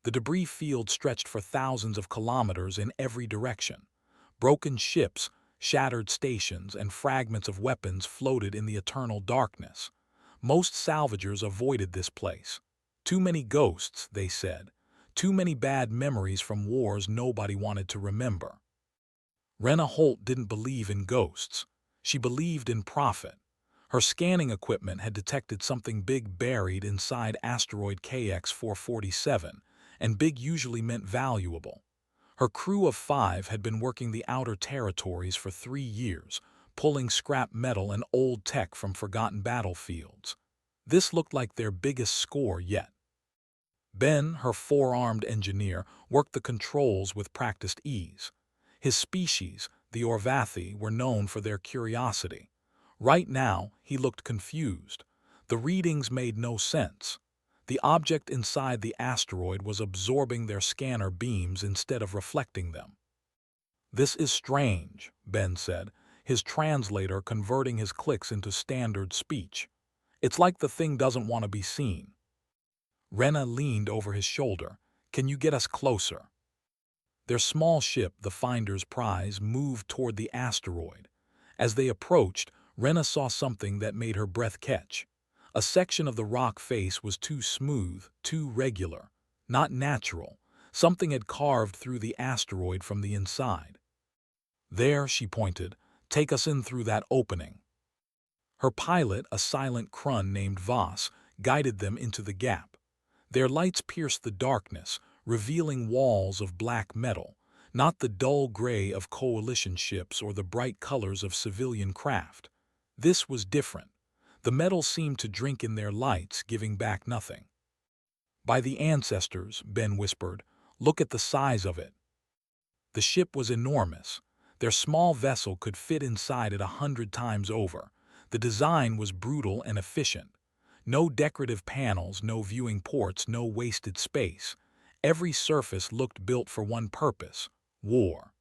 The debris field stretched for thousands of kilometers in every direction. Broken ships, shattered stations, and fragments of weapons floated in the eternal darkness. Most salvagers avoided this place. Too many ghosts, they said. Too many bad memories from wars nobody wanted to remember. Rena Holt didn't believe in ghosts. She believed in profit. Her scanning equipment had detected something big buried inside asteroid KX-447, and big usually meant valuable. Her crew of 5 had been working the outer territories for 3 years, pulling scrap metal and old tech from forgotten battlefields. This looked like their biggest score yet. Ben, her 4-armed engineer, worked the controls with practiced ease. His species, the Orvathi, were known for their curiosity. Right now, he looked confused. The readings made no sense. The object inside the asteroid was absorbing their scanner beams instead of reflecting them. "This is strange," Ben said, his translator converting his clicks into standard speech. "It's like the thing doesn't want to be seen." Rena leaned over his shoulder. "Can you get us closer?" Their small ship, the Finder's Prize, moved toward the asteroid. As they approached, Rena saw something that made her breath catch. A section of the rock face was too smooth, too regular, not natural. Something had carved through the asteroid from the inside. "There," she pointed, "take us in through that opening." Her pilot, a silent crun named Voss, guided them into the gap. Their lights pierced the darkness, revealing walls of black metal, not the dull gray of coalition ships or the bright colors of civilian craft. This was different. The metal seemed to drink in their lights, giving back nothing. "By the ancestors," Ben whispered, "look at the size of it." The ship was enormous. Their small vessel could fit inside it 100 times over. The design was brutal and efficient. No decorative panels, no viewing ports, no wasted space. Every surface looked built for one purpose: war.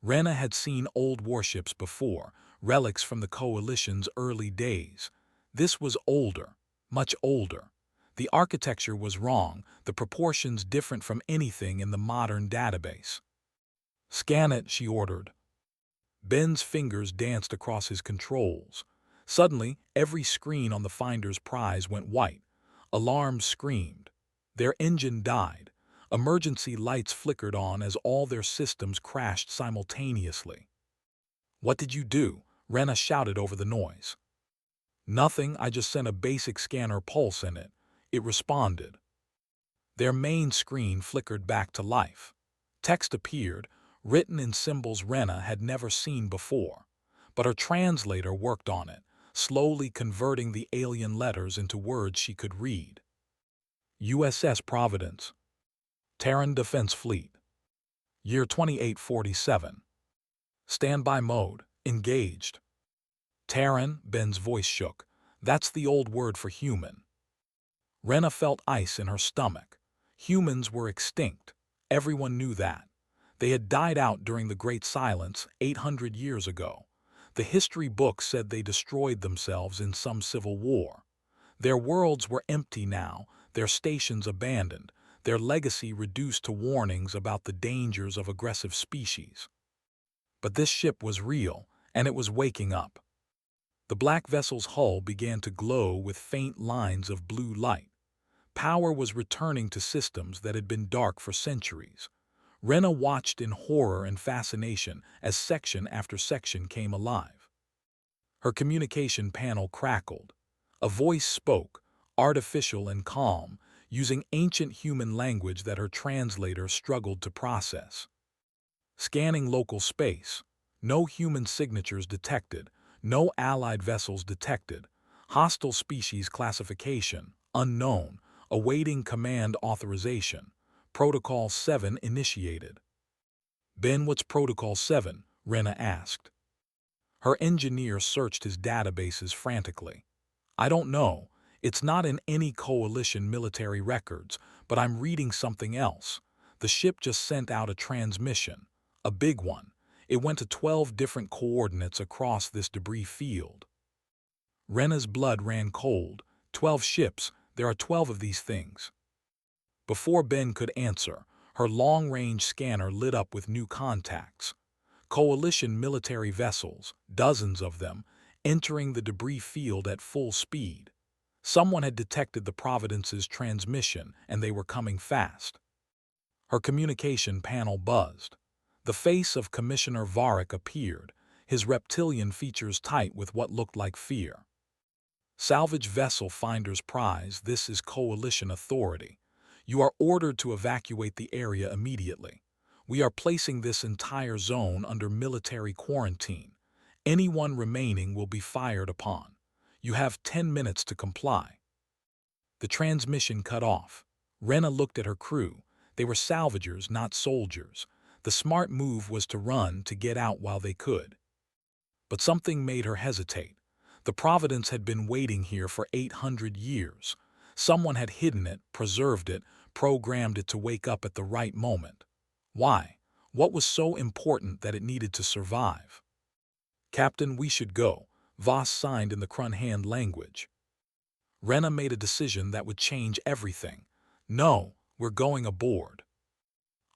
Rena had seen old warships before, relics from the Coalition's early days. This was older, much older. The architecture was wrong, the proportions different from anything in the modern database. "Scan it," she ordered. Ben's fingers danced across his controls. Suddenly, every screen on the Finder's Prize went white. Alarms screamed. Their engine died. Emergency lights flickered on as all their systems crashed simultaneously. "What did you do?" Rena shouted over the noise. "Nothing, I just sent a basic scanner pulse in it." It responded. Their main screen flickered back to life. Text appeared, written in symbols Rena had never seen before. But her translator worked on it, slowly converting the alien letters into words she could read. "USS Providence. Terran Defense Fleet. Year 2847. Standby mode. Engaged." "Terran," Ben's voice shook. "That's the old word for human." Rena felt ice in her stomach. Humans were extinct. Everyone knew that. They had died out during the Great Silence 800 years ago. The history books said they destroyed themselves in some civil war. Their worlds were empty now, their stations abandoned, their legacy reduced to warnings about the dangers of aggressive species. But this ship was real, and it was waking up. The black vessel's hull began to glow with faint lines of blue light. Power was returning to systems that had been dark for centuries. Rena watched in horror and fascination as section after section came alive. Her communication panel crackled. A voice spoke, artificial and calm, using ancient human language that her translator struggled to process. "Scanning local space. No human signatures detected. No allied vessels detected. Hostile species classification, unknown. Awaiting command authorization. Protocol 7 initiated." "Ben, what's Protocol 7? Rena asked. Her engineer searched his databases frantically. "I don't know. It's not in any coalition military records, but I'm reading something else. The ship just sent out a transmission. A big one. It went to 12 different coordinates across this debris field." Rena's blood ran cold. 12 ships. There are 12 of these things. Before Ben could answer, her long-range scanner lit up with new contacts. Coalition military vessels, dozens of them, entering the debris field at full speed. Someone had detected the Providence's transmission, and they were coming fast. Her communication panel buzzed. The face of Commissioner Varric appeared, his reptilian features tight with what looked like fear. Salvage vessel finder's prize, this is Coalition authority. You are ordered to evacuate the area immediately. We are placing this entire zone under military quarantine. Anyone remaining will be fired upon. You have 10 minutes to comply. The transmission cut off. Rena looked at her crew. They were salvagers, not soldiers. The smart move was to run, to get out while they could. But something made her hesitate. The Providence had been waiting here for 800 years. Someone had hidden it, preserved it, programmed it to wake up at the right moment. Why? What was so important that it needed to survive? Captain, we should go. Voss signed in the Crunhand language. Rena made a decision that would change everything. No, we're going aboard.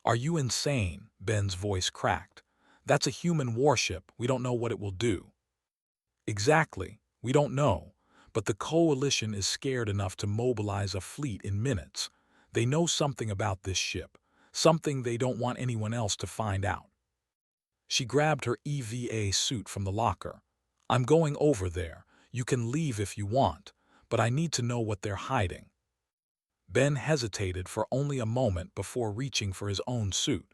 Are you insane? Ben's voice cracked. That's a human warship. We don't know what it will do. Exactly. We don't know. But the Coalition is scared enough to mobilize a fleet in minutes. They know something about this ship, something they don't want anyone else to find out. She grabbed her EVA suit from the locker. I'm going over there. You can leave if you want, but I need to know what they're hiding. Ben hesitated for only a moment before reaching for his own suit.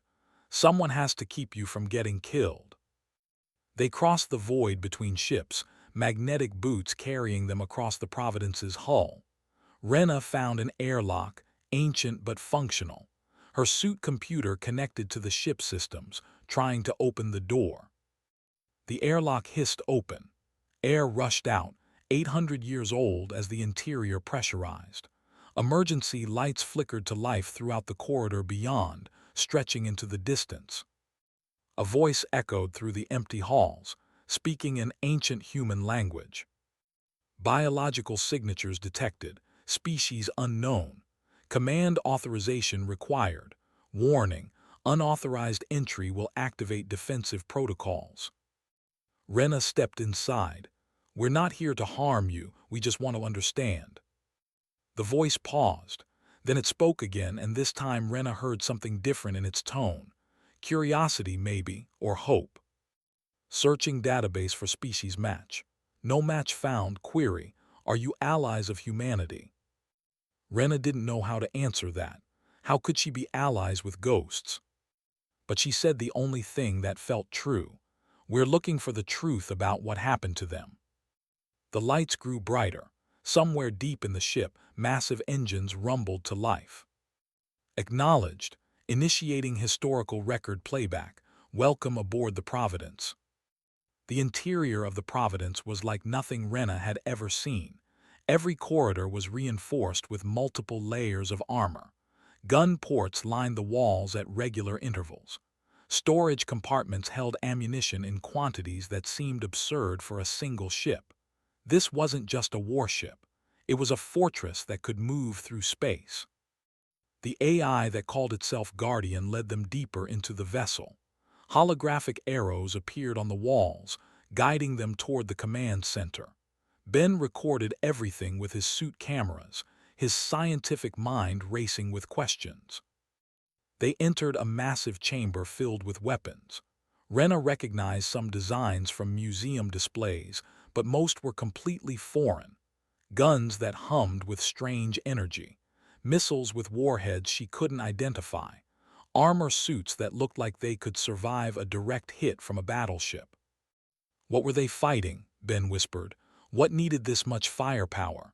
Someone has to keep you from getting killed. They crossed the void between ships, magnetic boots carrying them across the Providence's hull. Rena found an airlock, ancient but functional. Her suit computer connected to the ship systems, trying to open the door. The airlock hissed open. Air rushed out, 800 years old as the interior pressurized. Emergency lights flickered to life throughout the corridor beyond, stretching into the distance. A voice echoed through the empty halls, speaking in ancient human language. Biological signatures detected, species unknown. Command authorization required. Warning, unauthorized entry will activate defensive protocols. Rena stepped inside. We're not here to harm you, we just want to understand. The voice paused. Then it spoke again, and this time Rena heard something different in its tone. Curiosity, maybe, or hope. Searching database for species match. No match found. Query, are you allies of humanity? Rena didn't know how to answer that. How could she be allies with ghosts? But she said the only thing that felt true. We're looking for the truth about what happened to them. The lights grew brighter. Somewhere deep in the ship, massive engines rumbled to life. Acknowledged. Initiating historical record playback. Welcome aboard the Providence. The interior of the Providence was like nothing Rena had ever seen. Every corridor was reinforced with multiple layers of armor. Gun ports lined the walls at regular intervals. Storage compartments held ammunition in quantities that seemed absurd for a single ship. This wasn't just a warship. It was a fortress that could move through space. The AI that called itself Guardian led them deeper into the vessel. Holographic arrows appeared on the walls, guiding them toward the command center. Ben recorded everything with his suit cameras, his scientific mind racing with questions. They entered a massive chamber filled with weapons. Rena recognized some designs from museum displays, but most were completely foreign. Guns that hummed with strange energy. Missiles with warheads she couldn't identify. Armor suits that looked like they could survive a direct hit from a battleship. What were they fighting? Ben whispered. What needed this much firepower?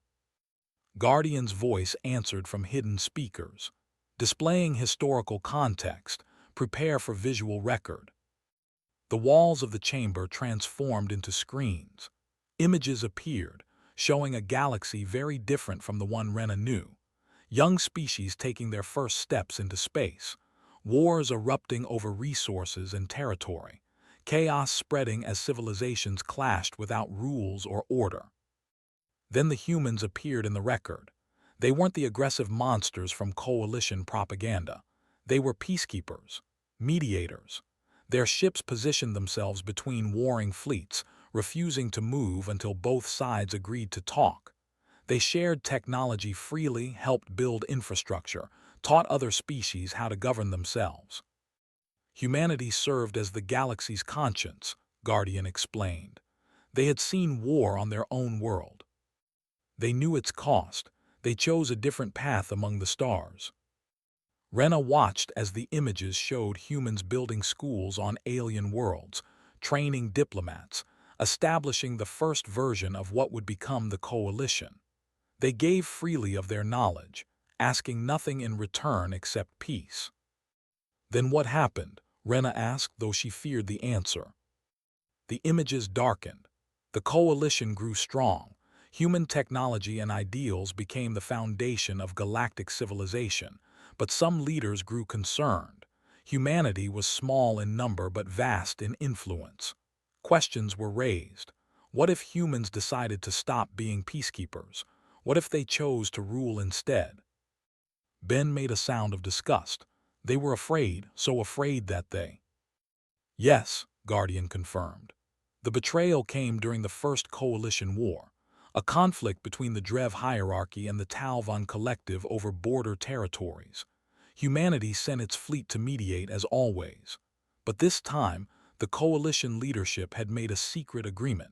Guardian's voice answered from hidden speakers. Displaying historical context, prepare for visual record. The walls of the chamber transformed into screens. Images appeared, showing a galaxy very different from the one Rena knew. Young species taking their first steps into space. Wars erupting over resources and territory. Chaos spreading as civilizations clashed without rules or order. Then the humans appeared in the record. They weren't the aggressive monsters from coalition propaganda. They were peacekeepers, mediators. Their ships positioned themselves between warring fleets, refusing to move until both sides agreed to talk. They shared technology freely, helped build infrastructure, taught other species how to govern themselves. Humanity served as the galaxy's conscience, Guardian explained. They had seen war on their own world. They knew its cost. They chose a different path among the stars. Rena watched as the images showed humans building schools on alien worlds, training diplomats, establishing the first version of what would become the Coalition. They gave freely of their knowledge, asking nothing in return except peace. Then what happened? Rena asked, though she feared the answer. The images darkened. The Coalition grew strong. Human technology and ideals became the foundation of galactic civilization, but some leaders grew concerned. Humanity was small in number but vast in influence. Questions were raised. What if humans decided to stop being peacekeepers? What if they chose to rule instead? Ben made a sound of disgust. They were afraid, so afraid that they— Yes, Guardian confirmed. The betrayal came during the First Coalition War, a conflict between the Drev hierarchy and the Talvon collective over border territories. Humanity sent its fleet to mediate as always. But this time, the Coalition leadership had made a secret agreement.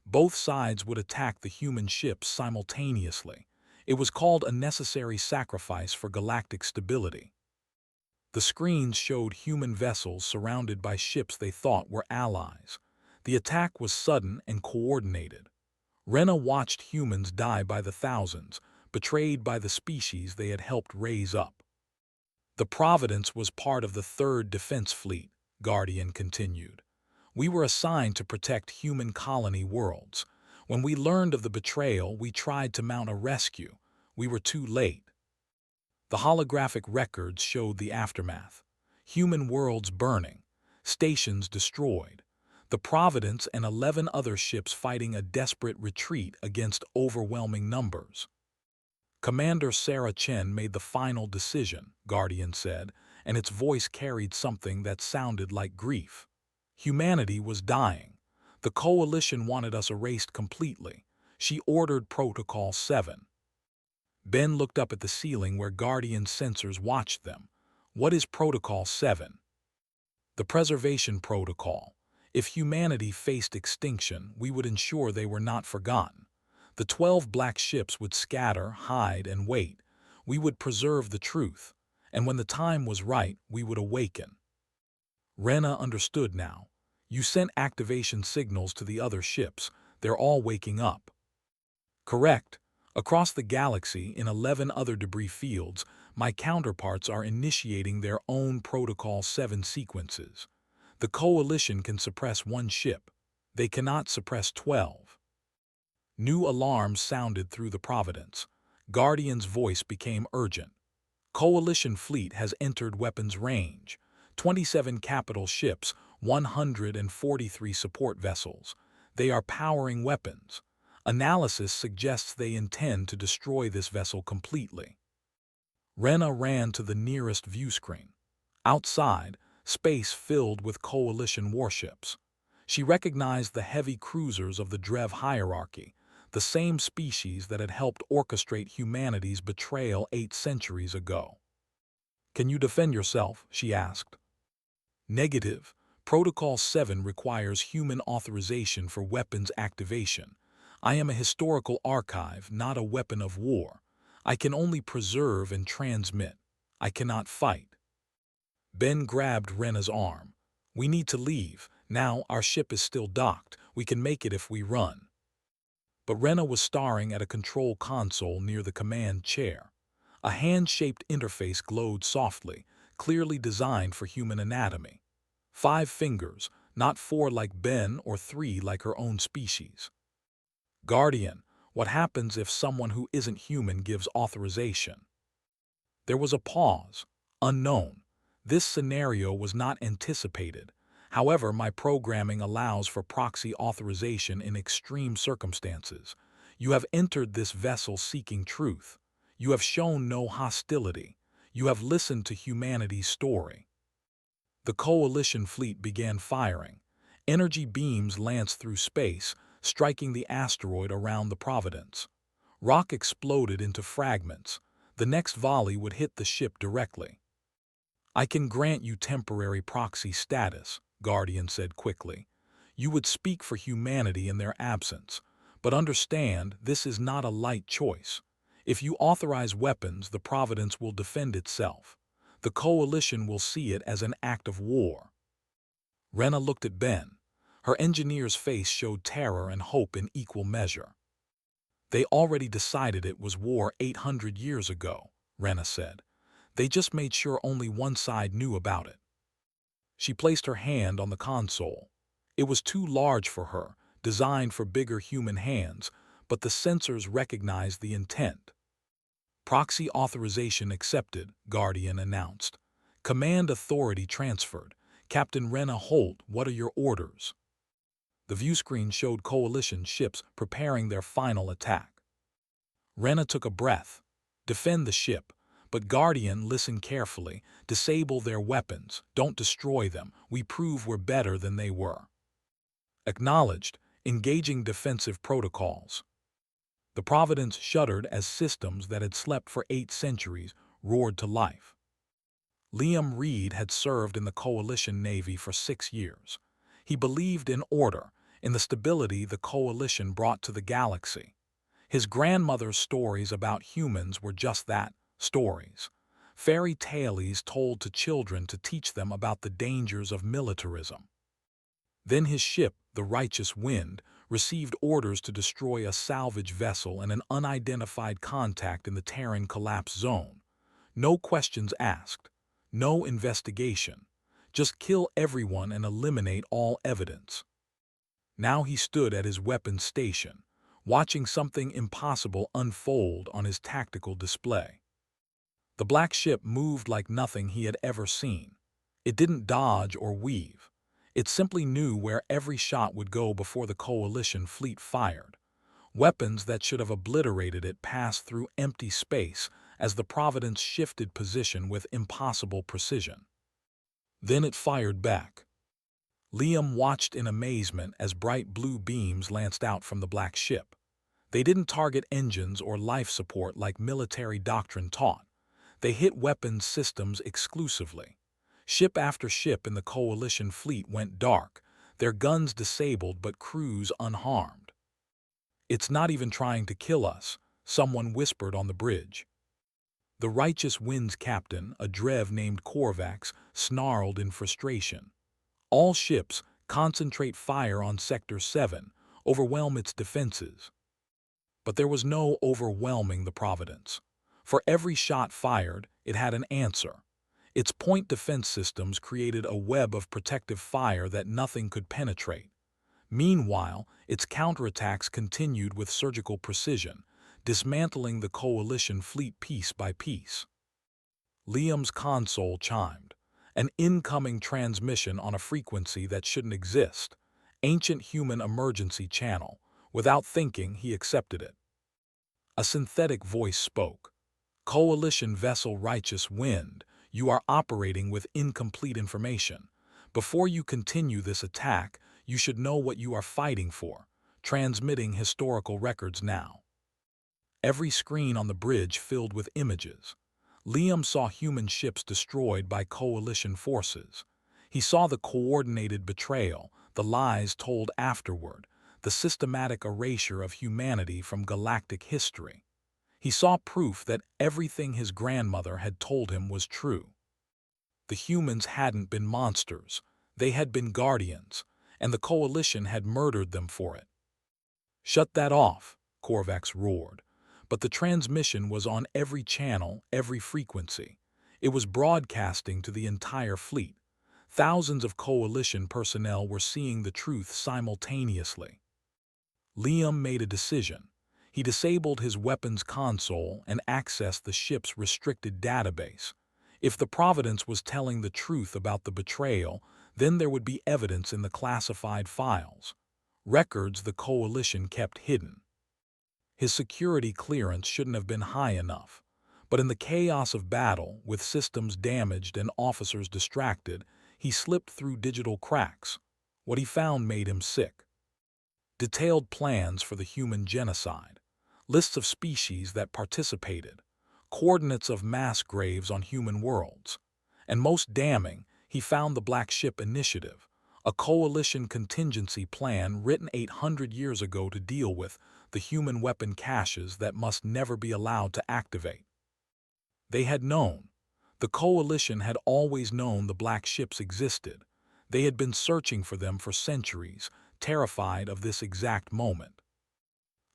Both sides would attack the human ships simultaneously. It was called a necessary sacrifice for galactic stability. The screens showed human vessels surrounded by ships they thought were allies. The attack was sudden and coordinated. Rena watched humans die by the thousands, betrayed by the species they had helped raise up. The Providence was part of the Third Defense Fleet, Guardian continued. We were assigned to protect human colony worlds. When we learned of the betrayal, we tried to mount a rescue. We were too late. The holographic records showed the aftermath. Human worlds burning, stations destroyed, the Providence and 11 other ships fighting a desperate retreat against overwhelming numbers. Commander Sarah Chen made the final decision, Guardian said, and its voice carried something that sounded like grief. Humanity was dying. The Coalition wanted us erased completely. She ordered Protocol 7. Ben looked up at the ceiling where Guardian's sensors watched them. What is Protocol 7? The Preservation Protocol. If humanity faced extinction, we would ensure they were not forgotten. The 12 black ships would scatter, hide, and wait. We would preserve the truth, and when the time was right, we would awaken. Rena understood now. You sent activation signals to the other ships. They're all waking up. Correct. Across the galaxy, in 11 other debris fields, my counterparts are initiating their own Protocol 7 sequences. The Coalition can suppress one ship. They cannot suppress 12. New alarms sounded through the Providence. Guardian's voice became urgent. Coalition fleet has entered weapons range. 27 capital ships, 143 support vessels. They are powering weapons. Analysis suggests they intend to destroy this vessel completely. Rena ran to the nearest view screen. Outside, space filled with Coalition warships. She recognized the heavy cruisers of the Drev hierarchy, the same species that had helped orchestrate humanity's betrayal 8 centuries ago. Can you defend yourself? She asked. Negative. Protocol 7 requires human authorization for weapons activation. I am a historical archive, not a weapon of war. I can only preserve and transmit. I cannot fight. Ben grabbed Rena's arm. We need to leave. Now our ship is still docked. We can make it if we run. But Rena was staring at a control console near the command chair. A hand-shaped interface glowed softly, clearly designed for human anatomy. 5 fingers, not 4 like Ben or 3 like her own species. Guardian, what happens if someone who isn't human gives authorization? There was a pause. Unknown. This scenario was not anticipated. However, my programming allows for proxy authorization in extreme circumstances. You have entered this vessel seeking truth. You have shown no hostility. You have listened to humanity's story. The Coalition fleet began firing. Energy beams lanced through space, striking the asteroid around the Providence. Rock exploded into fragments. The next volley would hit the ship directly. I can grant you temporary proxy status, Guardian said quickly. You would speak for humanity in their absence. But understand, this is not a light choice. If you authorize weapons, the Providence will defend itself. The Coalition will see it as an act of war. Rena looked at Ben. Her engineer's face showed terror and hope in equal measure. They already decided it was war 800 years ago, Rena said. They just made sure only one side knew about it. She placed her hand on the console. It was too large for her, designed for bigger human hands, but the sensors recognized the intent. Proxy authorization accepted, Guardian announced. Command authority transferred. Captain Rena Holt, what are your orders? The viewscreen showed Coalition ships preparing their final attack. Rena took a breath. Defend the ship. But Guardian, listen carefully. Disable their weapons. Don't destroy them. We prove we're better than they were. Acknowledged. Engaging defensive protocols. The Providence shuddered as systems that had slept for 8 centuries roared to life. Liam Reed had served in the Coalition Navy for 6 years. He believed in order, in the stability the Coalition brought to the galaxy. His grandmother's stories about humans were just that, stories. Fairy tales told to children to teach them about the dangers of militarism. Then his ship, the Righteous Wind, received orders to destroy a salvage vessel and an unidentified contact in the Terran collapse zone. No questions asked. No investigation. Just kill everyone and eliminate all evidence. Now he stood at his weapons station, watching something impossible unfold on his tactical display. The black ship moved like nothing he had ever seen. It didn't dodge or weave. It simply knew where every shot would go before the Coalition fleet fired. Weapons that should have obliterated it passed through empty space as the Providence shifted position with impossible precision. Then it fired back. Liam watched in amazement as bright blue beams lanced out from the black ship. They didn't target engines or life support like military doctrine taught. They hit weapons systems exclusively. Ship after ship in the Coalition fleet went dark, their guns disabled but crews unharmed. It's not even trying to kill us, someone whispered on the bridge. The Righteous Wind's captain, a Drev named Korvax, snarled in frustration. All ships, concentrate fire on Sector 7, overwhelm its defenses. But there was no overwhelming the Providence. For every shot fired, it had an answer. Its point defense systems created a web of protective fire that nothing could penetrate. Meanwhile, its counterattacks continued with surgical precision, dismantling the Coalition fleet piece by piece. Liam's console chimed. An incoming transmission on a frequency that shouldn't exist. Ancient human emergency channel. Without thinking, he accepted it. A synthetic voice spoke. Coalition vessel Righteous Wind, you are operating with incomplete information. Before you continue this attack, you should know what you are fighting for. Transmitting historical records now. Every screen on the bridge filled with images. Liam saw human ships destroyed by Coalition forces. He saw the coordinated betrayal, the lies told afterward, the systematic erasure of humanity from galactic history. He saw proof that everything his grandmother had told him was true. The humans hadn't been monsters. They had been guardians, and the Coalition had murdered them for it. Shut that off, Korvax roared. But the transmission was on every channel, every frequency. It was broadcasting to the entire fleet. Thousands of Coalition personnel were seeing the truth simultaneously. Liam made a decision. He disabled his weapons console and accessed the ship's restricted database. If the Providence was telling the truth about the betrayal, then there would be evidence in the classified files. Records the Coalition kept hidden. His security clearance shouldn't have been high enough. But in the chaos of battle, with systems damaged and officers distracted, he slipped through digital cracks. What he found made him sick. Detailed plans for the human genocide, lists of species that participated, coordinates of mass graves on human worlds. And most damning, he found the Black Ship Initiative, a coalition contingency plan written 800 years ago to deal with the human weapon caches that must never be allowed to activate. They had known. The coalition had always known the black ships existed. They had been searching for them for centuries, terrified of this exact moment.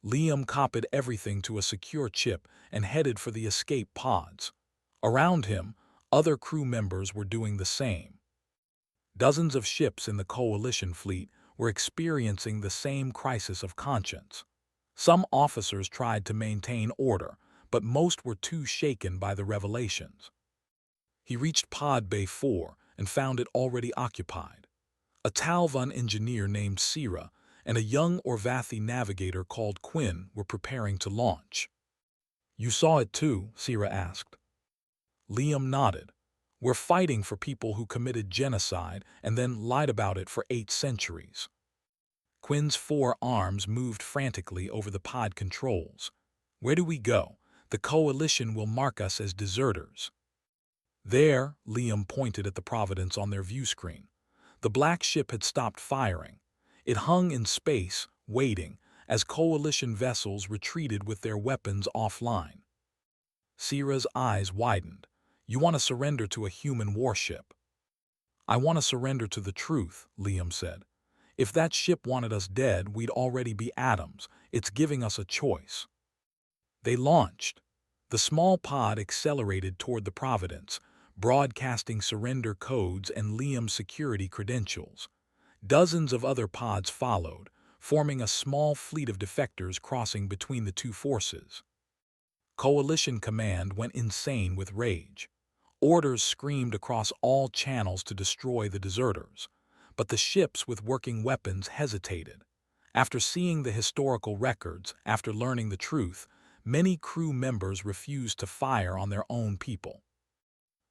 Liam copied everything to a secure chip and headed for the escape pods. Around him, other crew members were doing the same. Dozens of ships in the coalition fleet were experiencing the same crisis of conscience. Some officers tried to maintain order, but most were too shaken by the revelations. He reached Pod Bay 4 and found it already occupied. A Talvan engineer named Sira and a young Orvathi navigator called Quinn were preparing to launch. "You saw it too?" Sira asked. Liam nodded. "We're fighting for people who committed genocide and then lied about it for 8 centuries. Quinn's 4 arms moved frantically over the pod controls. "Where do we go? The coalition will mark us as deserters." There, Liam pointed at the Providence on their view screen. The black ship had stopped firing. It hung in space, waiting, as coalition vessels retreated with their weapons offline. Sira's eyes widened. "You want to surrender to a human warship?" "I want to surrender to the truth," Liam said. "If that ship wanted us dead, we'd already be atoms. It's giving us a choice." They launched. The small pod accelerated toward the Providence, broadcasting surrender codes and Liam's security credentials. Dozens of other pods followed, forming a small fleet of defectors crossing between the two forces. Coalition Command went insane with rage. Orders screamed across all channels to destroy the deserters, but the ships with working weapons hesitated. After seeing the historical records, after learning the truth, many crew members refused to fire on their own people.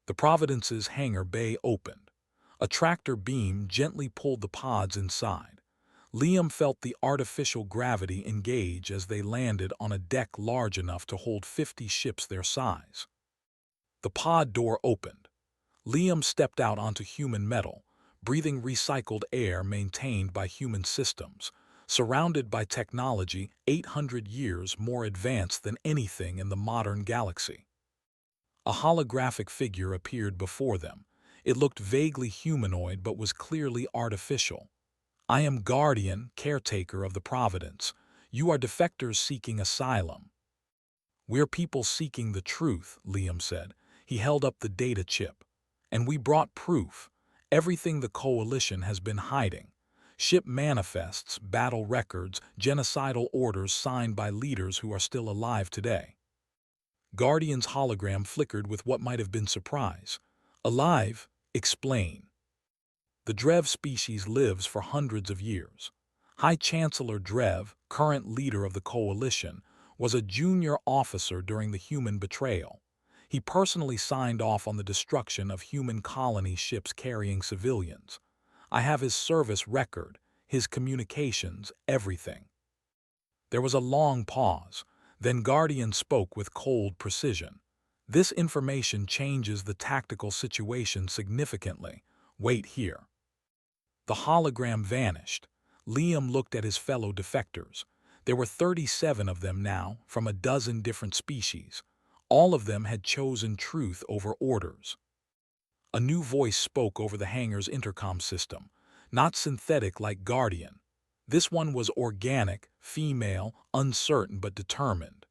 The Providence's hangar bay opened. A tractor beam gently pulled the pods inside. Liam felt the artificial gravity engage as they landed on a deck large enough to hold 50 ships their size. The pod door opened. Liam stepped out onto human metal, breathing recycled air maintained by human systems, surrounded by technology 800 years more advanced than anything in the modern galaxy. A holographic figure appeared before them. It looked vaguely humanoid but was clearly artificial. "I am guardian, caretaker of the Providence. You are defectors seeking asylum." "We're people seeking the truth," Liam said. He held up the data chip. "And we brought proof. Everything the Coalition has been hiding. Ship manifests, battle records, genocidal orders signed by leaders who are still alive today." Guardian's hologram flickered with what might have been surprise. "Alive? Explain." "The Drev species lives for hundreds of years. High Chancellor Drev, current leader of the Coalition, was a junior officer during the human betrayal. He personally signed off on the destruction of human colony ships carrying civilians. I have his service record, his communications, everything." There was a long pause. Then Guardian spoke with cold precision. "This information changes the tactical situation significantly. Wait here." The hologram vanished. Liam looked at his fellow defectors. There were 37 of them now, from a dozen different species. All of them had chosen truth over orders. A new voice spoke over the hangar's intercom system, not synthetic like Guardian. This one was organic, female, uncertain but determined.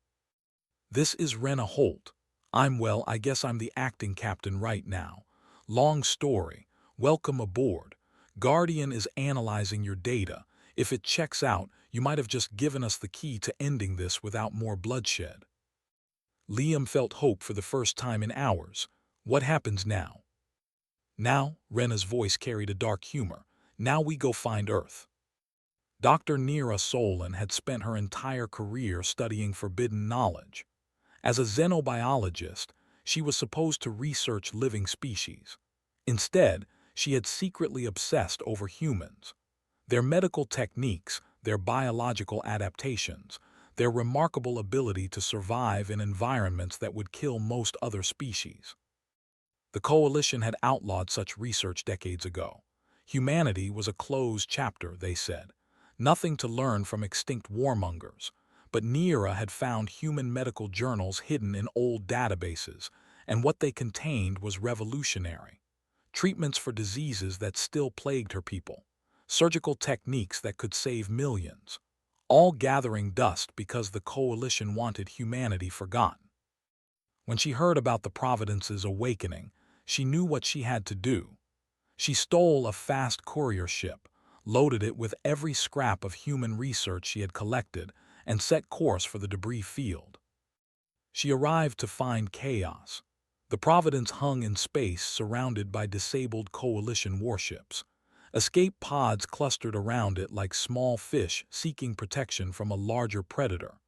"This is Rena Holt. I guess I'm the acting captain right now. Long story. Welcome aboard. Guardian is analyzing your data. If it checks out, you might have just given us the key to ending this without more bloodshed." Liam felt hope for the first time in hours. "What happens now?" "Now," Rena's voice carried a dark humor, "now we go find Earth." Dr. Neera Solon had spent her entire career studying forbidden knowledge. As a xenobiologist, she was supposed to research living species. Instead, she had secretly obsessed over humans. Their medical techniques, their biological adaptations, their remarkable ability to survive in environments that would kill most other species. The Coalition had outlawed such research decades ago. Humanity was a closed chapter, they said. Nothing to learn from extinct warmongers. But Neera had found human medical journals hidden in old databases, and what they contained was revolutionary. Treatments for diseases that still plagued her people. Surgical techniques that could save millions. All gathering dust because the Coalition wanted humanity forgotten. When she heard about the Providence's awakening, she knew what she had to do. She stole a fast courier ship, loaded it with every scrap of human research she had collected, and set course for the debris field. She arrived to find chaos. The Providence hung in space surrounded by disabled Coalition warships. Escape pods clustered around it like small fish seeking protection from a larger predator.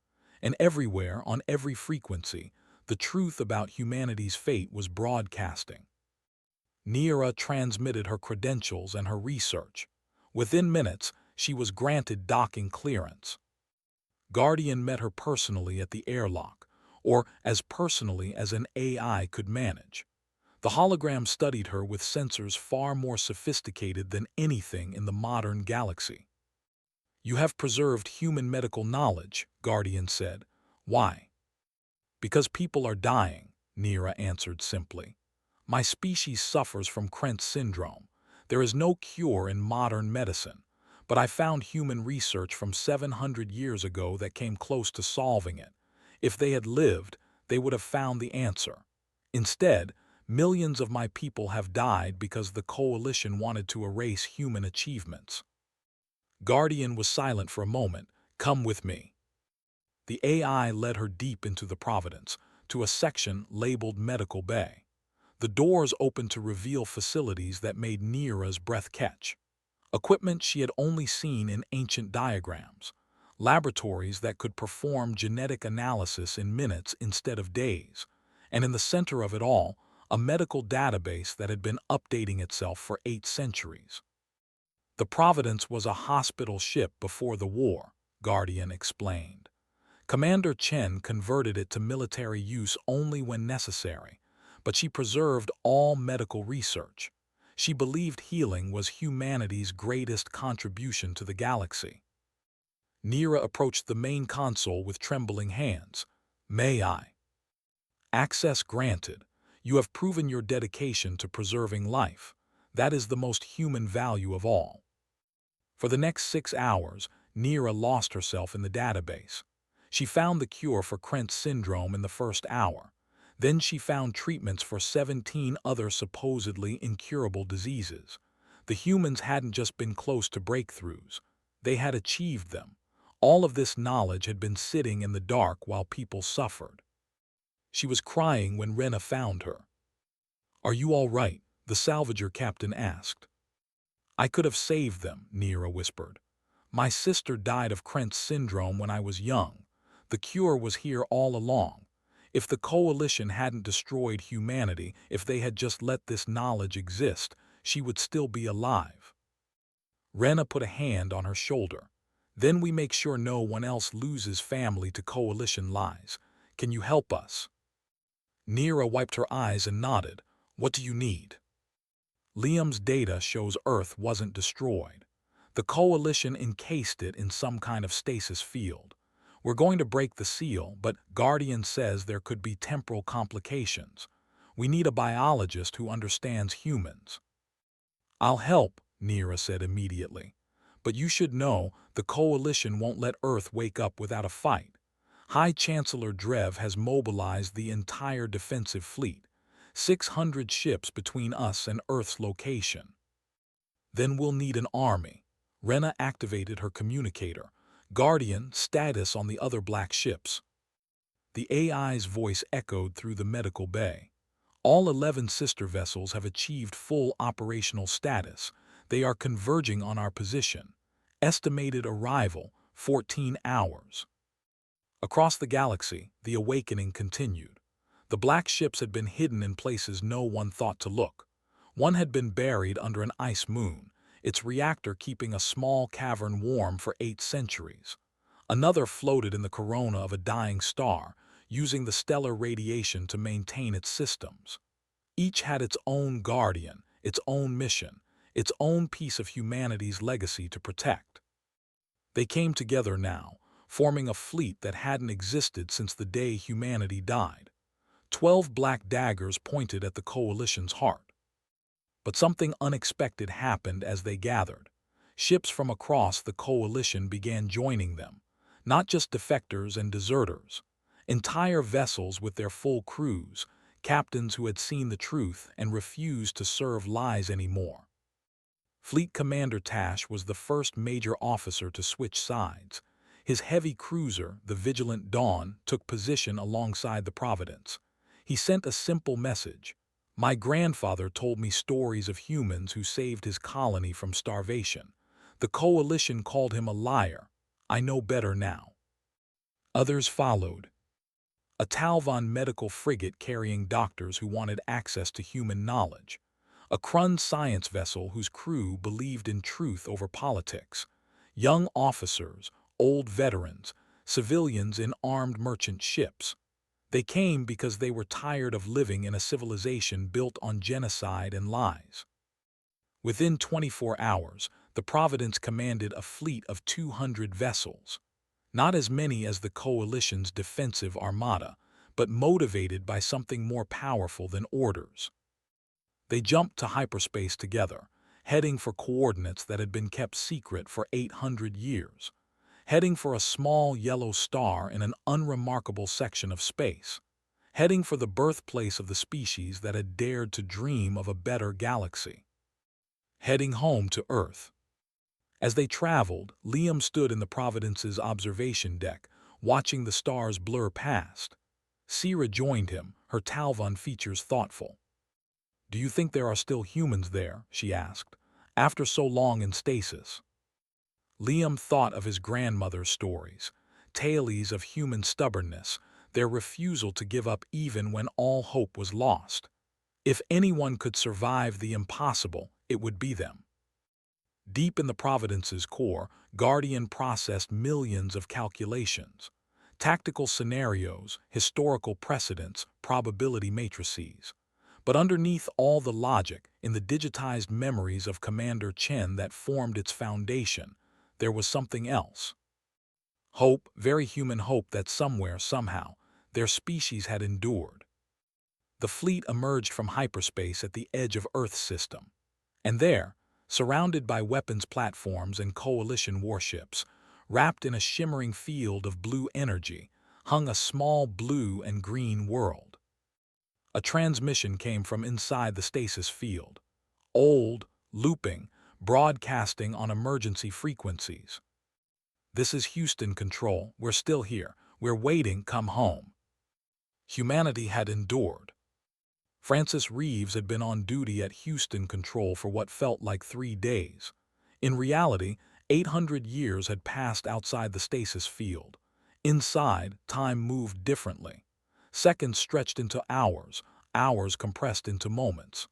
And everywhere, on every frequency, the truth about humanity's fate was broadcasting. Neera transmitted her credentials and her research. Within minutes, she was granted docking clearance. Guardian met her personally at the airlock, or as personally as an AI could manage. The hologram studied her with sensors far more sophisticated than anything in the modern galaxy. "You have preserved human medical knowledge," Guardian said. "Why?" "Because people are dying," Neera answered simply. "My species suffers from Krentz syndrome. There is no cure in modern medicine, but I found human research from 700 years ago that came close to solving it. If they had lived, they would have found the answer. Instead, millions of my people have died because the Coalition wanted to erase human achievements." Guardian was silent for a moment. "Come with me." The AI led her deep into the Providence, to a section labeled Medical Bay. The doors opened to reveal facilities that made Neera's breath catch. Equipment she had only seen in ancient diagrams. Laboratories that could perform genetic analysis in minutes instead of days. And in the center of it all, a medical database that had been updating itself for 8 centuries. The Providence was a hospital ship before the war, Guardian explained. Commander Chen converted it to military use only when necessary, but she preserved all medical research. She believed healing was humanity's greatest contribution to the galaxy. Neera approached the main console with trembling hands. "May I?" "Access granted. You have proven your dedication to preserving life. That is the most human value of all." For the next 6 hours, Neera lost herself in the database. She found the cure for Krentz syndrome in the first hour. Then she found treatments for 17 other supposedly incurable diseases. The humans hadn't just been close to breakthroughs. They had achieved them. All of this knowledge had been sitting in the dark while people suffered. She was crying when Rena found her. "Are you all right?" the salvager captain asked. "I could have saved them," Neera whispered. "My sister died of Krentz syndrome when I was young. The cure was here all along. If the Coalition hadn't destroyed humanity, if they had just let this knowledge exist, she would still be alive." Rena put a hand on her shoulder. "Then we make sure no one else loses family to Coalition lies. Can you help us?" Neera wiped her eyes and nodded. "What do you need?" "Liam's data shows Earth wasn't destroyed. The Coalition encased it in some kind of stasis field. We're going to break the seal, but Guardian says there could be temporal complications. We need a biologist who understands humans." "I'll help," Neera said immediately. "But you should know, the Coalition won't let Earth wake up without a fight. High Chancellor Drev has mobilized the entire defensive fleet. 600 ships between us and Earth's location." "Then we'll need an army." Rena activated her communicator. "Guardian, status on the other black ships." The AI's voice echoed through the medical bay. "All 11 sister vessels have achieved full operational status. They are converging on our position. Estimated arrival, 14 hours." Across the galaxy, the awakening continued. The black ships had been hidden in places no one thought to look. One had been buried under an ice moon, its reactor keeping a small cavern warm for 8 centuries. Another floated in the corona of a dying star, using the stellar radiation to maintain its systems. Each had its own guardian, its own mission, its own piece of humanity's legacy to protect. They came together now, forming a fleet that hadn't existed since the day humanity died. 12 black daggers pointed at the coalition's heart. But something unexpected happened as they gathered. Ships from across the coalition began joining them, not just defectors and deserters. Entire vessels with their full crews, captains who had seen the truth and refused to serve lies anymore. Fleet Commander Tash was the first major officer to switch sides. His heavy cruiser, the Vigilant Dawn, took position alongside the Providence. He sent a simple message. My grandfather told me stories of humans who saved his colony from starvation. The coalition called him a liar. I know better now. Others followed. A Talvon medical frigate carrying doctors who wanted access to human knowledge. A Krun science vessel whose crew believed in truth over politics. Young officers, old veterans, civilians in armed merchant ships. They came because they were tired of living in a civilization built on genocide and lies. Within 24 hours, the Providence commanded a fleet of 200 vessels. Not as many as the coalition's defensive armada, but motivated by something more powerful than orders. They jumped to hyperspace together, heading for coordinates that had been kept secret for 800 years. Heading for a small yellow star in an unremarkable section of space. Heading for the birthplace of the species that had dared to dream of a better galaxy. Heading home to Earth. As they traveled, Liam stood in the Providence's observation deck, watching the stars blur past. Sierra joined him, her Talvon features thoughtful. Do you think there are still humans there? She asked, after so long in stasis. Liam thought of his grandmother's stories, tales of human stubbornness, their refusal to give up even when all hope was lost. If anyone could survive the impossible, it would be them. Deep in the Providence's core, Guardian processed millions of calculations. Tactical scenarios, historical precedents, probability matrices. But underneath all the logic, in the digitized memories of Commander Chen that formed its foundation, there was something else. Hope, very human hope that somewhere, somehow, their species had endured. The fleet emerged from hyperspace at the edge of Earth's system. And there, surrounded by weapons platforms and coalition warships, wrapped in a shimmering field of blue energy, hung a small blue and green world. A transmission came from inside the stasis field. Old, looping, broadcasting on emergency frequencies. This is Houston Control. We're still here. We're waiting. Come home. Humanity had endured. Francis Reeves had been on duty at Houston Control for what felt like 3 days. In reality, 800 years had passed outside the stasis field. Inside, time moved differently. Seconds stretched into hours, hours compressed into moments.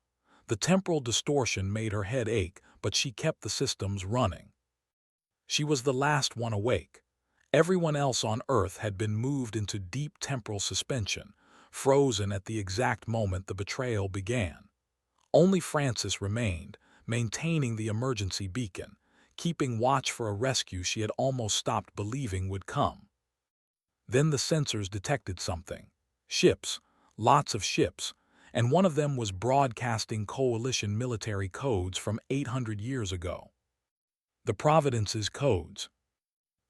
The temporal distortion made her head ache, but she kept the systems running. She was the last one awake. Everyone else on Earth had been moved into deep temporal suspension, frozen at the exact moment the betrayal began. Only Frances remained, maintaining the emergency beacon, keeping watch for a rescue she had almost stopped believing would come. Then the sensors detected something. Ships, lots of ships, and one of them was broadcasting coalition military codes from 800 years ago. The Providence's codes.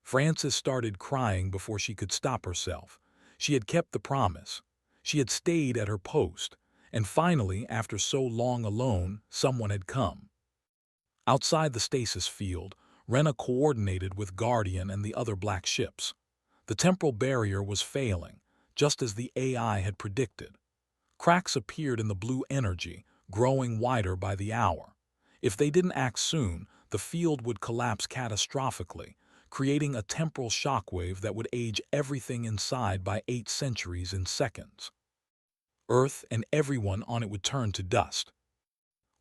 Frances started crying before she could stop herself. She had kept the promise. She had stayed at her post, and finally, after so long alone, someone had come. Outside the stasis field, Rena coordinated with Guardian and the other black ships. The temporal barrier was failing, just as the AI had predicted. Cracks appeared in the blue energy, growing wider by the hour. If they didn't act soon, the field would collapse catastrophically, creating a temporal shockwave that would age everything inside by 8 centuries in seconds. Earth and everyone on it would turn to dust.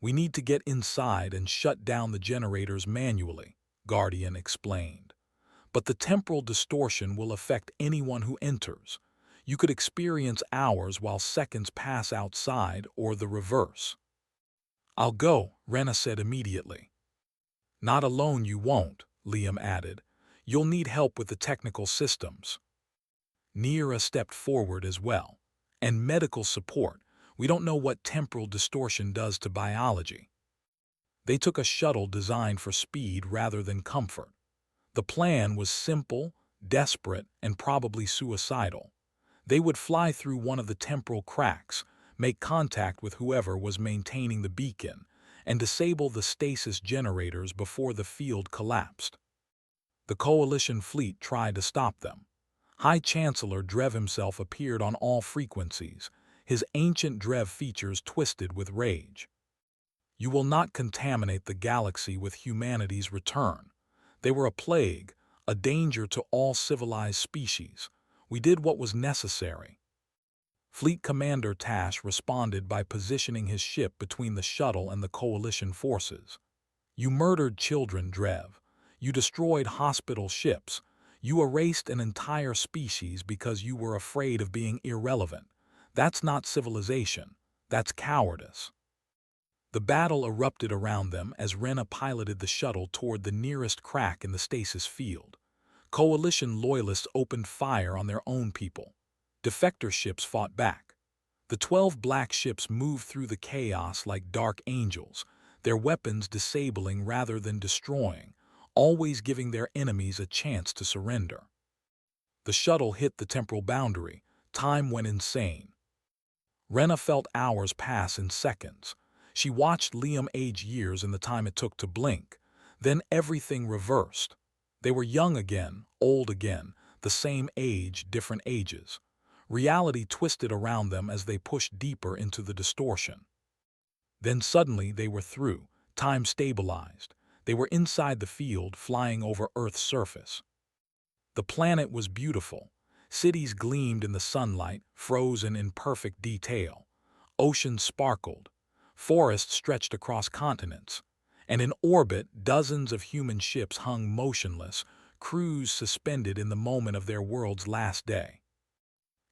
"We need to get inside and shut down the generators manually," Guardian explained. "But the temporal distortion will affect anyone who enters. You could experience hours while seconds pass outside, or the reverse." "I'll go," Rena said immediately. "Not alone you won't," Liam added. "You'll need help with the technical systems." Neera stepped forward as well. "And medical support. We don't know what temporal distortion does to biology." They took a shuttle designed for speed rather than comfort. The plan was simple, desperate, and probably suicidal. They would fly through one of the temporal cracks, make contact with whoever was maintaining the beacon, and disable the stasis generators before the field collapsed. The Coalition fleet tried to stop them. High Chancellor Drev himself appeared on all frequencies, his ancient Drev features twisted with rage. "You will not contaminate the galaxy with humanity's return. They were a plague, a danger to all civilized species. We did what was necessary." Fleet Commander Tash responded by positioning his ship between the shuttle and the Coalition forces. "You murdered children, Drev. You destroyed hospital ships. You erased an entire species because you were afraid of being irrelevant. That's not civilization. That's cowardice." The battle erupted around them as Rena piloted the shuttle toward the nearest crack in the stasis field. Coalition loyalists opened fire on their own people. Defector ships fought back. The 12 black ships moved through the chaos like dark angels, their weapons disabling rather than destroying, always giving their enemies a chance to surrender. The shuttle hit the temporal boundary. Time went insane. Rena felt hours pass in seconds. She watched Liam age years in the time it took to blink. Then everything reversed. They were young again, old again, the same age, different ages. Reality twisted around them as they pushed deeper into the distortion. Then suddenly they were through. Time stabilized. They were inside the field, flying over Earth's surface. The planet was beautiful. Cities gleamed in the sunlight, frozen in perfect detail. Oceans sparkled. Forests stretched across continents. And in orbit, dozens of human ships hung motionless, crews suspended in the moment of their world's last day.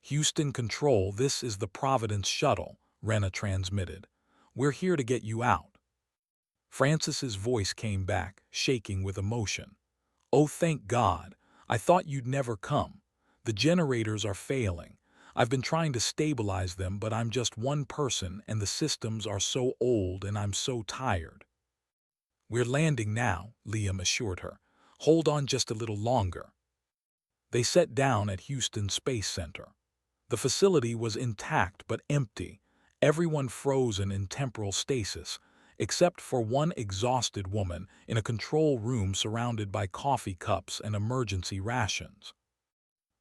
"Houston Control, this is the Providence shuttle," Rena transmitted. "We're here to get you out." Francis's voice came back, shaking with emotion. "Oh, thank God. I thought you'd never come. The generators are failing. I've been trying to stabilize them, but I'm just one person and the systems are so old and I'm so tired." "We're landing now," Liam assured her. "Hold on just a little longer." They set down at Houston Space Center. The facility was intact but empty, everyone frozen in temporal stasis, except for one exhausted woman in a control room surrounded by coffee cups and emergency rations.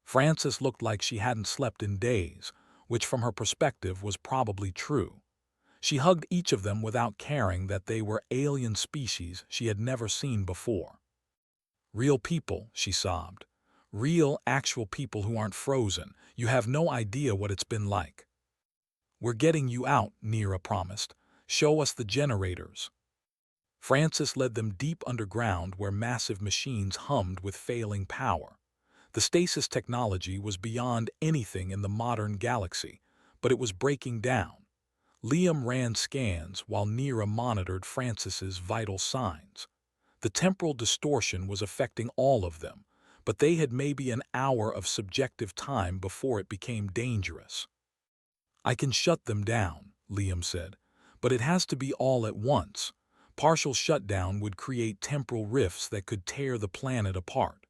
Francis looked like she hadn't slept in days, which from her perspective was probably true. She hugged each of them without caring that they were alien species she had never seen before. "Real people," she sobbed. "Real, actual people who aren't frozen. You have no idea what it's been like." "We're getting you out," Neera promised. "Show us the generators." Francis led them deep underground where massive machines hummed with failing power. The stasis technology was beyond anything in the modern galaxy, but it was breaking down. Liam ran scans while Neera monitored Francis's vital signs. The temporal distortion was affecting all of them, but they had maybe an hour of subjective time before it became dangerous. "I can shut them down," Liam said, "but it has to be all at once. Partial shutdown would create temporal rifts that could tear the planet apart."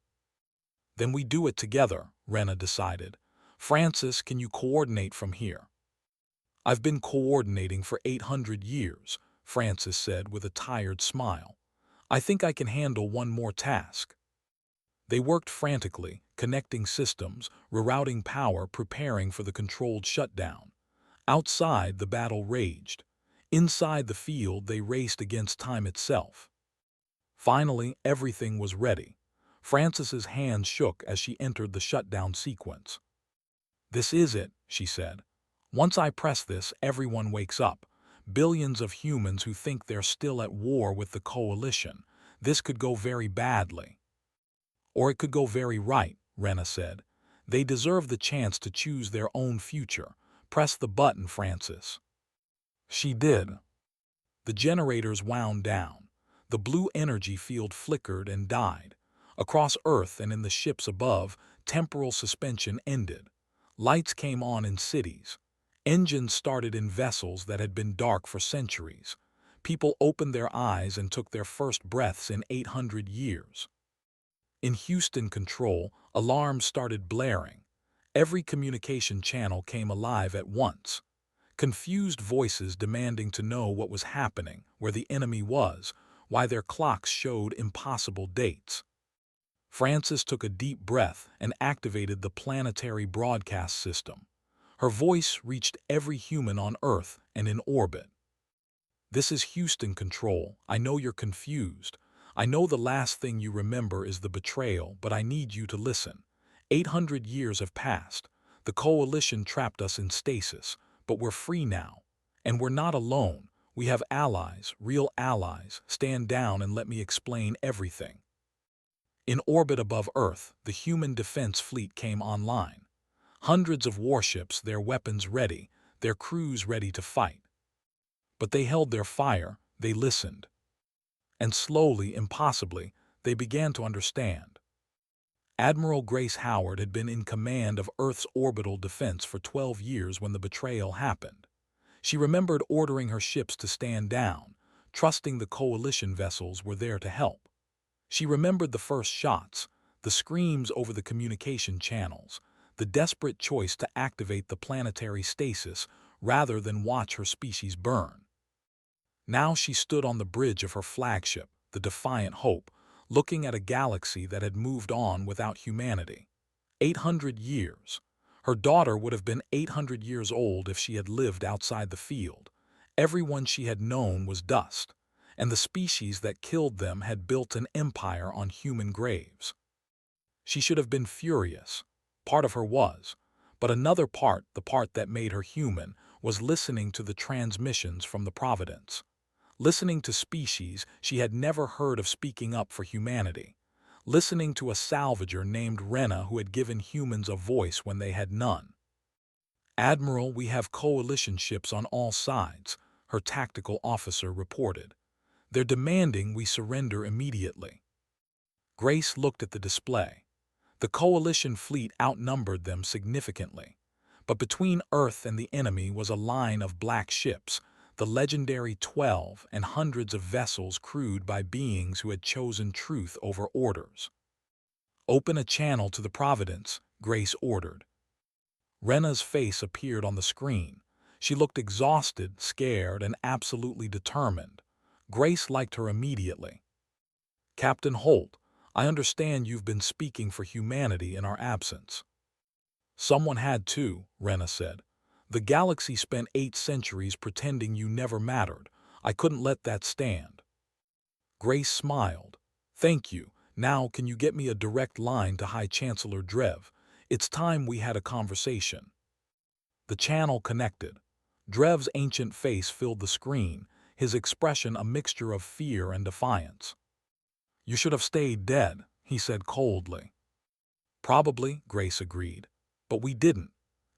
"Then we do it together," Rena decided. "Francis, can you coordinate from here?" "I've been coordinating for 800 years, Francis said with a tired smile. "I think I can handle one more task." They worked frantically, connecting systems, rerouting power, preparing for the controlled shutdown. Outside, the battle raged. Inside the field, they raced against time itself. Finally, everything was ready. Francis's hand shook as she entered the shutdown sequence. "This is it," she said. "Once I press this, everyone wakes up. Billions of humans who think they're still at war with the Coalition. This could go very badly. Or it could go very right," Rena said. "They deserve the chance to choose their own future. Press the button, Francis." She did. The generators wound down. The blue energy field flickered and died. Across Earth and in the ships above, temporal suspension ended. Lights came on in cities. Engines started in vessels that had been dark for centuries. People opened their eyes and took their first breaths in 800 years. In Houston Control, alarms started blaring. Every communication channel came alive at once. Confused voices demanding to know what was happening, where the enemy was, why their clocks showed impossible dates. Francis took a deep breath and activated the planetary broadcast system. Her voice reached every human on Earth and in orbit. "This is Houston Control. I know you're confused. I know the last thing you remember is the betrayal, but I need you to listen. 800 years have passed. The Coalition trapped us in stasis, but we're free now. And we're not alone. We have allies, real allies. Stand down and let me explain everything." In orbit above Earth, the human defense fleet came online. Hundreds of warships, their weapons ready, their crews ready to fight. But they held their fire, they listened. And slowly, impossibly, they began to understand. Admiral Grace Howard had been in command of Earth's orbital defense for 12 years when the betrayal happened. She remembered ordering her ships to stand down, trusting the Coalition vessels were there to help. She remembered the first shots, the screams over the communication channels, the desperate choice to activate the planetary stasis rather than watch her species burn. Now she stood on the bridge of her flagship, the Defiant Hope, looking at a galaxy that had moved on without humanity. 800 years. Her daughter would have been 800 years old if she had lived outside the field. Everyone she had known was dust, and the species that killed them had built an empire on human graves. She should have been furious. Part of her was. But another part, the part that made her human, was listening to the transmissions from the Providence. Listening to species she had never heard of speaking up for humanity. Listening to a salvager named Rena who had given humans a voice when they had none. "Admiral, we have Coalition ships on all sides," her tactical officer reported. "They're demanding we surrender immediately." Grace looked at the display. The Coalition fleet outnumbered them significantly. But between Earth and the enemy was a line of black ships, the legendary 12, and hundreds of vessels crewed by beings who had chosen truth over orders. "Open a channel to the Providence," Grace ordered. Rena's face appeared on the screen. She looked exhausted, scared, and absolutely determined. Grace liked her immediately. "Captain Holt, I understand you've been speaking for humanity in our absence." "Someone had to," Rena said. "The galaxy spent 8 centuries pretending you never mattered. I couldn't let that stand." Grace smiled. "Thank you. Now can you get me a direct line to High Chancellor Drev? It's time we had a conversation." The channel connected. Drev's ancient face filled the screen, his expression a mixture of fear and defiance. "You should have stayed dead," he said coldly. "Probably," Grace agreed. "But we didn't.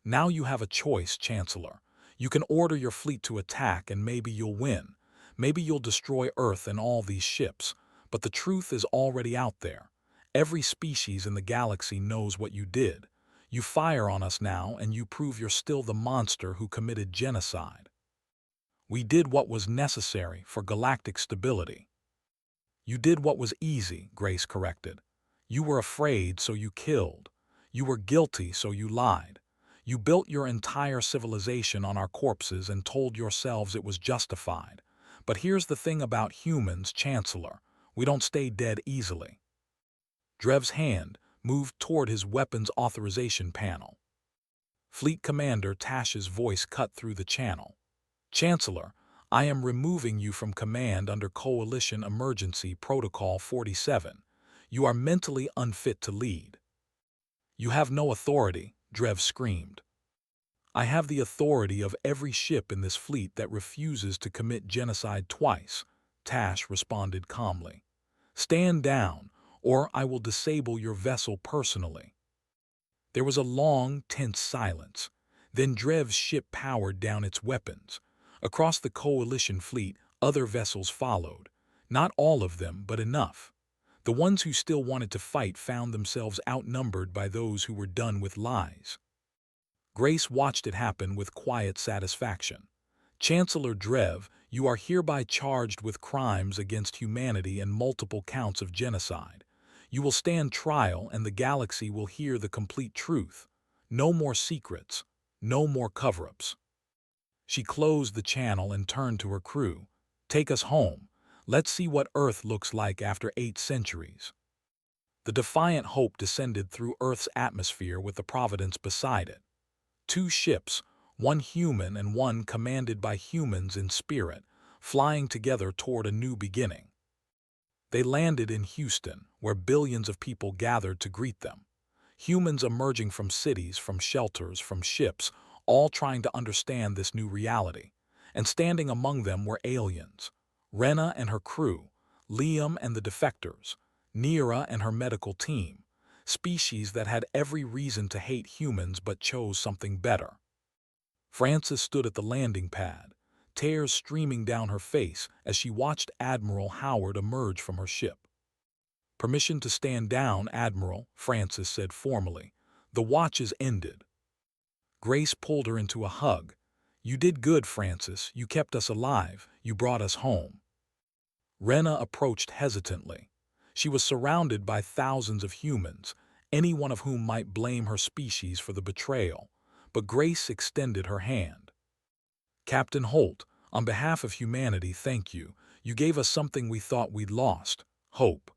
Now you have a choice, Chancellor. You can order your fleet to attack and maybe you'll win. Maybe you'll destroy Earth and all these ships. But the truth is already out there. Every species in the galaxy knows what you did. You fire on us now and you prove you're still the monster who committed genocide." "We did what was necessary for galactic stability." "You did what was easy," Grace corrected. "You were afraid, so you killed. You were guilty, so you lied. You built your entire civilization on our corpses and told yourselves it was justified. But here's the thing about humans, Chancellor. We don't stay dead easily." Drev's hand moved toward his weapons authorization panel. Fleet Commander Tash's voice cut through the channel. "Chancellor, I am removing you from command under Coalition Emergency Protocol 47. You are mentally unfit to lead. You have no authority, Drev screamed. I have the authority of every ship in this fleet that refuses to commit genocide twice, Tash responded calmly. Stand down, or I will disable your vessel personally. There was a long, tense silence. Then Drev's ship powered down its weapons. Across the Coalition fleet, other vessels followed. Not all of them, but enough. The ones who still wanted to fight found themselves outnumbered by those who were done with lies. Grace watched it happen with quiet satisfaction. Chancellor Drev, you are hereby charged with crimes against humanity and multiple counts of genocide. You will stand trial and the galaxy will hear the complete truth. No more secrets. No more cover-ups. She closed the channel and turned to her crew. Take us home. Let's see what Earth looks like after 8 centuries. The Defiant Hope descended through Earth's atmosphere with the Providence beside it. 2 ships, one human and one commanded by humans in spirit, flying together toward a new beginning. They landed in Houston, where billions of people gathered to greet them. Humans emerging from cities, from shelters, from ships, all trying to understand this new reality. And standing among them were aliens. Rena and her crew, Liam and the defectors, Nira and her medical team, species that had every reason to hate humans but chose something better. Frances stood at the landing pad, tears streaming down her face as she watched Admiral Howard emerge from her ship. Permission to stand down, Admiral, Frances said formally. The watch is ended. Grace pulled her into a hug. You did good, Frances. You kept us alive. You brought us home. Rena approached hesitantly. She was surrounded by thousands of humans, any one of whom might blame her species for the betrayal, but Grace extended her hand. Captain Holt, on behalf of humanity, thank you. You gave us something we thought we'd lost, hope.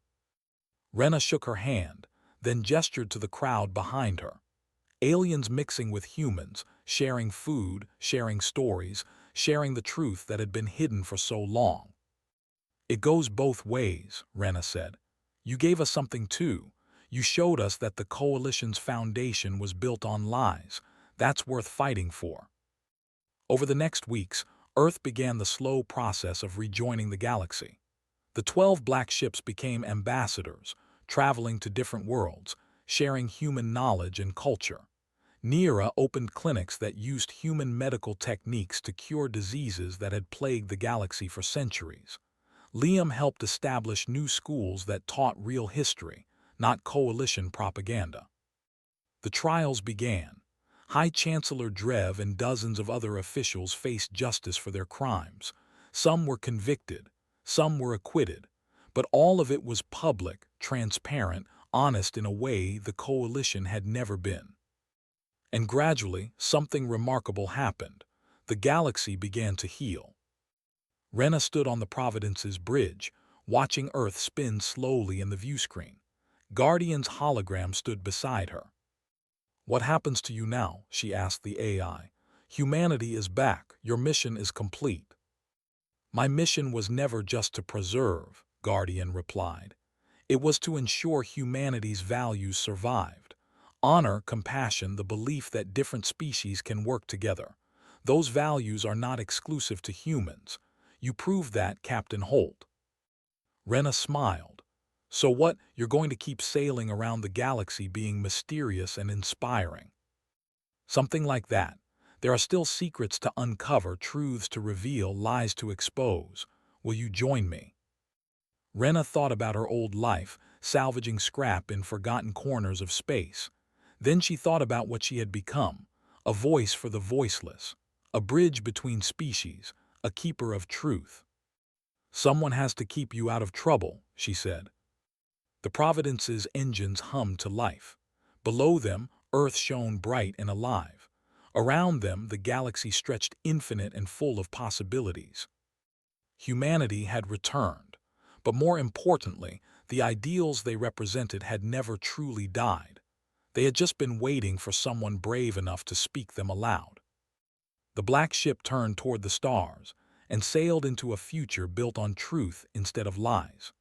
Rena shook her hand, then gestured to the crowd behind her. Aliens mixing with humans, sharing food, sharing stories, sharing the truth that had been hidden for so long. It goes both ways, Rena said. You gave us something too. You showed us that the Coalition's foundation was built on lies. That's worth fighting for. Over the next weeks, Earth began the slow process of rejoining the galaxy. The 12 black ships became ambassadors, traveling to different worlds, sharing human knowledge and culture. Nira opened clinics that used human medical techniques to cure diseases that had plagued the galaxy for centuries. Liam helped establish new schools that taught real history, not Coalition propaganda. The trials began. High Chancellor Drev and dozens of other officials faced justice for their crimes. Some were convicted, some were acquitted, but all of it was public, transparent, honest in a way the Coalition had never been. And gradually, something remarkable happened. The galaxy began to heal. Rena stood on the Providence's bridge, watching Earth spin slowly in the viewscreen. Guardian's hologram stood beside her. What happens to you now? She asked the AI. Humanity is back. Your mission is complete. My mission was never just to preserve, Guardian replied. It was to ensure humanity's values survived. Honor, compassion, the belief that different species can work together. Those values are not exclusive to humans. You proved that, Captain Holt. Rena smiled. So what, you're going to keep sailing around the galaxy being mysterious and inspiring? Something like that. There are still secrets to uncover, truths to reveal, lies to expose. Will you join me? Rena thought about her old life, salvaging scrap in forgotten corners of space. Then she thought about what she had become, a voice for the voiceless, a bridge between species, a keeper of truth. Someone has to keep you out of trouble, she said. The Providence's engines hummed to life. Below them, Earth shone bright and alive. Around them, the galaxy stretched infinite and full of possibilities. Humanity had returned, but more importantly, the ideals they represented had never truly died. They had just been waiting for someone brave enough to speak them aloud. The black ship turned toward the stars and sailed into a future built on truth instead of lies.